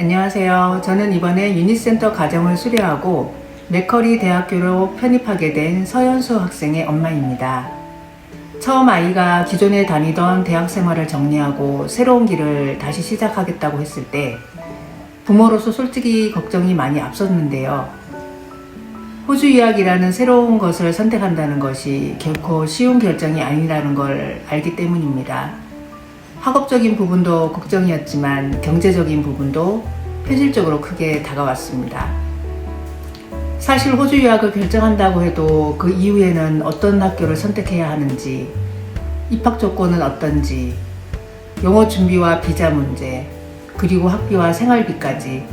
안녕하세요. 저는 이번에 유니센터 과정을 수료하고 맥커리 대학교로 편입하게 된 서연수 학생의 엄마입니다. 처음 아이가 기존에 다니던 대학 생활을 정리하고 새로운 길을 다시 시작하겠다고 했을 때 부모로서 솔직히 걱정이 많이 앞섰는데요. 호주 유학이라는 새로운 것을 선택한다는 것이 결코 쉬운 결정이 아니라는 걸 알기 때문입니다. 학업적인 부분도 걱정이었지만 경제적인 부분도 현실적으로 크게 다가왔습니다. 사실 호주 유학을 결정한다고 해도 그 이후에는 어떤 학교를 선택해야 하는지, 입학 조건은 어떤지, 영어 준비와 비자 문제, 그리고 학비와 생활비까지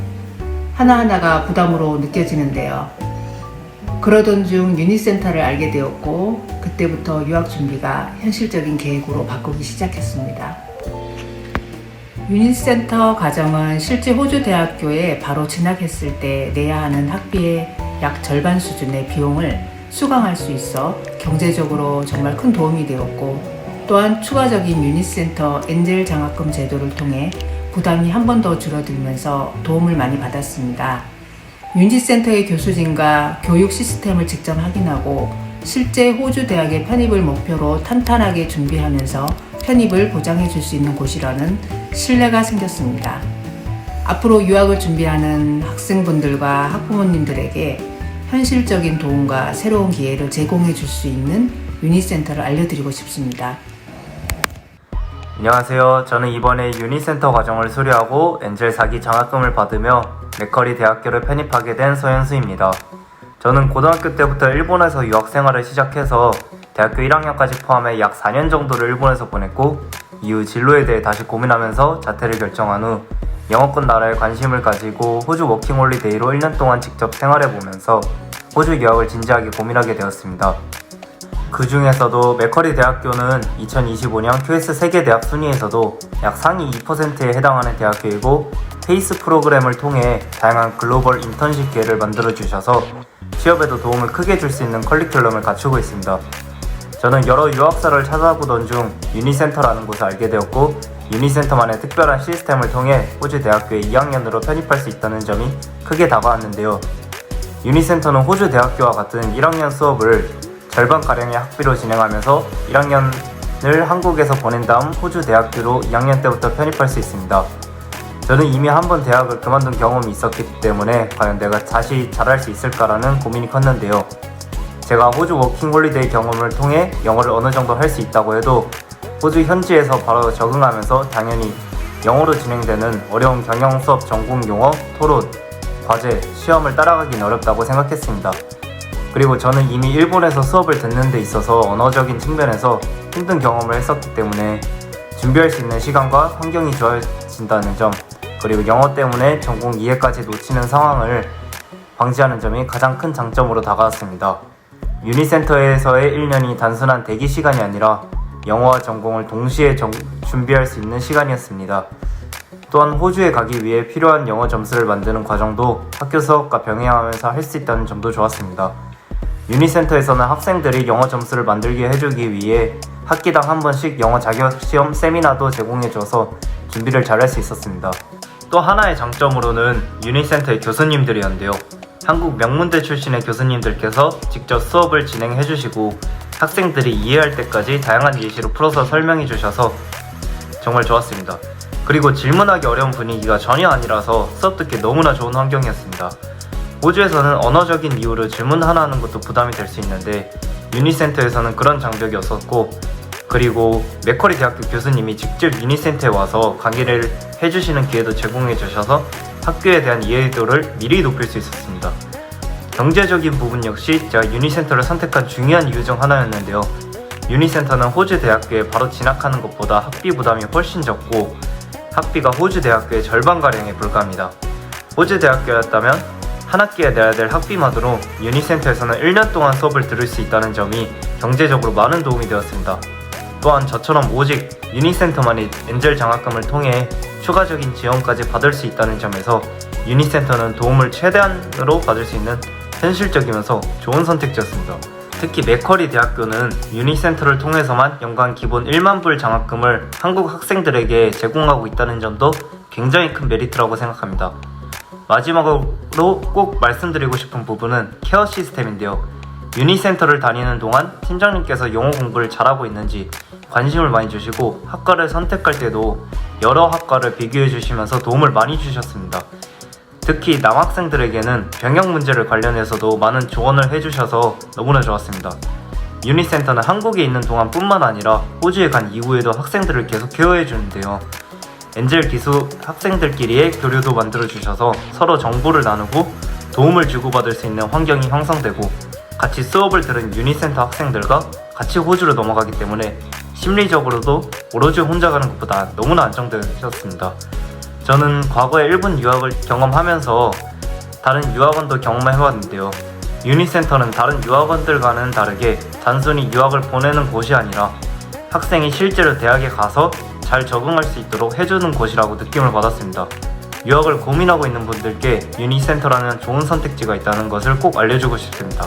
하나하나가 부담으로 느껴지는데요. 그러던 중 유니센터를 알게 되었고 그때부터 유학 준비가 현실적인 계획으로 바꾸기 시작했습니다. 유니센터 과정은 실제 호주 대학교에 바로 진학했을 때 내야 하는 학비의 약 절반 수준의 비용을 수강할 수 있어 경제적으로 정말 큰 도움이 되었고, 또한 추가적인 유니센터 엔젤 장학금 제도를 통해 부담이 한 번 더 줄어들면서 도움을 많이 받았습니다. 유니센터의 교수진과 교육 시스템을 직접 확인하고 실제 호주 대학의 편입을 목표로 탄탄하게 준비하면서 편입을 보장해 줄 수 있는 곳이라는 신뢰가 생겼습니다. 앞으로 유학을 준비하는 학생분들과 학부모님들에게 현실적인 도움과 새로운 기회를 제공해 줄 수 있는 유니센터를 알려드리고 싶습니다. 안녕하세요. 저는 이번에 유니센터 과정을 수료하고 엔젤 4기 장학금을 받으며 맥커리 대학교를 편입하게 된 서현수입니다. 저는 고등학교 때부터 일본에서 유학 생활을 시작해서 대학교 1학년까지 포함해 약 4년 정도를 일본에서 보냈고, 이후 진로에 대해 다시 고민하면서 자퇴를 결정한 후 영어권 나라에 관심을 가지고 호주 워킹홀리데이로 1년 동안 직접 생활해보면서 호주 유학을 진지하게 고민하게 되었습니다. 그 중에서도 맥커리 대학교는 2025년 QS 세계대학 순위에서도 약 상위 2%에 해당하는 대학교이고, 페이스 프로그램을 통해 다양한 글로벌 인턴십 기회를 만들어 주셔서 취업에도 도움을 크게 줄 수 있는 커리큘럼을 갖추고 있습니다. 저는 여러 유학사를 찾아보던 중 유니센터라는 곳을 알게 되었고, 유니센터만의 특별한 시스템을 통해 호주 대학교에 2학년으로 편입할 수 있다는 점이 크게 다가왔는데요. 유니센터는 호주 대학교와 같은 1학년 수업을 절반가량의 학비로 진행하면서 1학년을 한국에서 보낸 다음 호주 대학교로 2학년 때부터 편입할 수 있습니다. 저는 이미 한 번 대학을 그만둔 경험이 있었기 때문에 과연 내가 다시 잘할 수 있을까라는 고민이 컸는데요. 제가 호주 워킹홀리데이 경험을 통해 영어를 어느 정도 할 수 있다고 해도 호주 현지에서 바로 적응하면서 당연히 영어로 진행되는 어려운 경영 수업 전공 용어, 토론, 과제, 시험을 따라가긴 어렵다고 생각했습니다. 그리고 저는 이미 일본에서 수업을 듣는 데 있어서 언어적인 측면에서 힘든 경험을 했었기 때문에 준비할 수 있는 시간과 환경이 좋아진다는 점, 그리고 영어 때문에 전공 이해까지 놓치는 상황을 방지하는 점이 가장 큰 장점으로 다가왔습니다. 유니센터에서의 1년이 단순한 대기 시간이 아니라 영어와 전공을 동시에 준비할 수 있는 시간이었습니다. 또한 호주에 가기 위해 필요한 영어 점수를 만드는 과정도 학교 수업과 병행하면서 할 수 있다는 점도 좋았습니다. 유니센터에서는 학생들이 영어 점수를 만들게 해주기 위해 학기당 한 번씩 영어 자격시험 세미나도 제공해줘서 준비를 잘 할 수 있었습니다. 또 하나의 장점으로는 유니센터의 교수님들이었는데요. 한국 명문대 출신의 교수님들께서 직접 수업을 진행해주시고 학생들이 이해할 때까지 다양한 예시로 풀어서 설명해주셔서 정말 좋았습니다. 그리고 질문하기 어려운 분위기가 전혀 아니라서 수업 듣기 너무나 좋은 환경이었습니다. 호주에서는 언어적인 이유로 질문 하나 하는 것도 부담이 될 수 있는데 유니센터에서는 그런 장벽이 없었고, 그리고 맥커리 대학교 교수님이 직접 유니센터에 와서 강의를 해주시는 기회도 제공해 주셔서 학교에 대한 이해도를 미리 높일 수 있었습니다. 경제적인 부분 역시 제가 유니센터를 선택한 중요한 이유 중 하나였는데요. 유니센터는 호주 대학교에 바로 진학하는 것보다 학비 부담이 훨씬 적고 학비가 호주 대학교의 절반가량에 불과합니다. 호주 대학교였다면 한 학기에 내야 될 학비만으로 유니센터에서는 1년 동안 수업을 들을 수 있다는 점이 경제적으로 많은 도움이 되었습니다. 또한 저처럼 오직 유니센터만이 엔젤 장학금을 통해 추가적인 지원까지 받을 수 있다는 점에서 유니센터는 도움을 최대한으로 받을 수 있는 현실적이면서 좋은 선택지였습니다. 특히 맥커리 대학교는 유니센터를 통해서만 연간 기본 1만 불 장학금을 한국 학생들에게 제공하고 있다는 점도 굉장히 큰 메리트라고 생각합니다. 마지막으로 꼭 말씀드리고 싶은 부분은 케어 시스템인데요. 유니센터를 다니는 동안 팀장님께서 영어 공부를 잘하고 있는지 관심을 많이 주시고 학과를 선택할 때도 여러 학과를 비교해 주시면서 도움을 많이 주셨습니다. 특히 남학생들에게는 병역 문제를 관련해서도 많은 조언을 해주셔서 너무나 좋았습니다. 유니센터는 한국에 있는 동안뿐만 아니라 호주에 간 이후에도 학생들을 계속 케어해 주는데요. 엔젤 기수 학생들끼리의 교류도 만들어 주셔서 서로 정보를 나누고 도움을 주고받을 수 있는 환경이 형성되고 같이 수업을 들은 유니센터 학생들과 같이 호주로 넘어가기 때문에 심리적으로도 오로지 혼자 가는 것보다 너무나 안정되셨습니다. 저는 과거에 일본 유학을 경험하면서 다른 유학원도 경험해봤는데요. 유니센터는 다른 유학원들과는 다르게 단순히 유학을 보내는 곳이 아니라 학생이 실제로 대학에 가서 잘 적응할 수 있도록 해주는 곳이라고 느낌을 받았습니다. 유학을 고민하고 있는 분들께 유니센터라는 좋은 선택지가 있다는 것을 꼭 알려주고 싶습니다.